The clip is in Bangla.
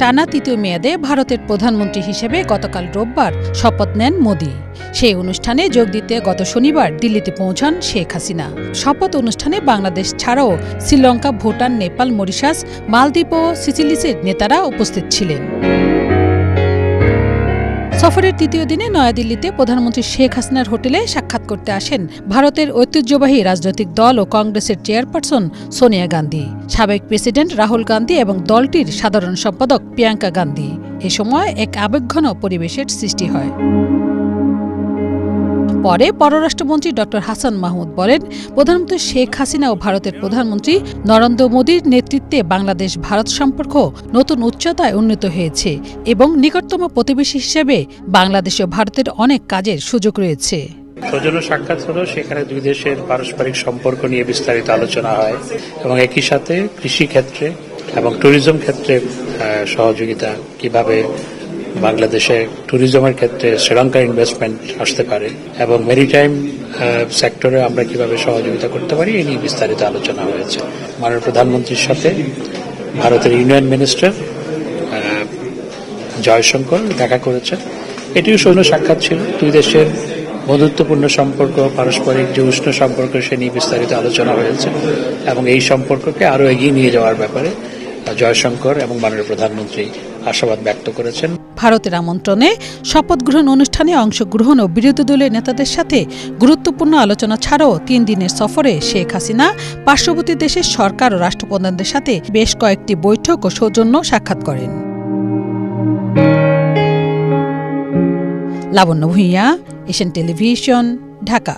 টানা তৃতীয় মেয়াদে ভারতের প্রধানমন্ত্রী হিসেবে গতকাল রোববার শপথ নেন মোদি। সেই অনুষ্ঠানে যোগ দিতে গত শনিবার দিল্লিতে পৌঁছান শেখ হাসিনা। শপথ অনুষ্ঠানে বাংলাদেশ ছাড়াও শ্রীলঙ্কা, ভুটান, নেপাল, মরিশাস, মালদ্বীপ ও সিচিলিসের নেতারা উপস্থিত ছিলেন। সফরের তৃতীয় দিনে নয়াদিল্লিতে প্রধানমন্ত্রী শেখ হাসিনার হোটেলে সাক্ষাৎ করতে আসেন ভারতের ঐতিহ্যবাহী রাজনৈতিক দল ও কংগ্রেসের চেয়ারপারসন সোনিয়া গান্ধী, সাবেক প্রেসিডেন্ট রাহুল গান্ধী এবং দলটির সাধারণ সম্পাদক প্রিয়াঙ্কা গান্ধী। এ সময় এক আবেগঘন পরিবেশের সৃষ্টি হয়। পরে পররাষ্ট্রমন্ত্রী ড হাসান মাহমুদ বলেন, প্রধানমন্ত্রী শেখ হাসিনা ও ভারতের প্রধানমন্ত্রী নরেন্দ্র মোদীর নেতৃত্বে বাংলাদেশ ভারত সম্পর্ক নতুন উচ্চতায় উন্নীত হয়েছে এবং নিকটতম প্রতিবেশী হিসেবে বাংলাদেশ ও ভারতের অনেক কাজের সুযোগ রয়েছে। সৌজন্য সাক্ষাৎ হলো, সেখানে দুই দেশের পারস্পরিক সম্পর্ক নিয়ে বিস্তারিত আলোচনা হয় এবং একই সাথে কৃষি ক্ষেত্রে এবং ট্যুরিজম ক্ষেত্রে সহযোগিতা, কিভাবে বাংলাদেশে ট্যুরিজমের ক্ষেত্রে শ্রীলঙ্কার ইনভেস্টমেন্ট আসতে পারে এবং মেরিটাইম সেক্টরে আমরা কিভাবে সহযোগিতা করতে পারি, এই নিয়ে বিস্তারিত আলোচনা হয়েছে। মাননীয় প্রধানমন্ত্রীর সাথে ভারতের ইউনিয়ন মিনিস্টার জয়শঙ্কর দেখা করেছেন। এটিও সৌজন্য সাক্ষাৎ ছিল। দুই দেশের বন্ধুত্বপূর্ণ সম্পর্ক, পারস্পরিক যে উষ্ণ সম্পর্ক, সে নিয়ে বিস্তারিত আলোচনা হয়েছে এবং এই সম্পর্ককে আরও এগিয়ে নিয়ে যাওয়ার ব্যাপারে জয়শঙ্কর এবং মাননীয় প্রধানমন্ত্রী আশাবাদ ব্যক্ত করেছেন। ভারতের আমন্ত্রণে শপথ গ্রহণ অনুষ্ঠানে অংশগ্রহণ ও বিরোধী দলের নেতাদের সাথে গুরুত্বপূর্ণ আলোচনা ছাড়াও 3 দিনের সফরে শেখ হাসিনা পার্শ্ববর্তী দেশের সরকার ও রাষ্ট্রপ্রধানদের সাথে বেশ কয়েকটি বৈঠক ও সৌজন্য সাক্ষাৎ করেন। লাবণ্য ভূঁইয়া, এশিয়ান টেলিভিশন, ঢাকা।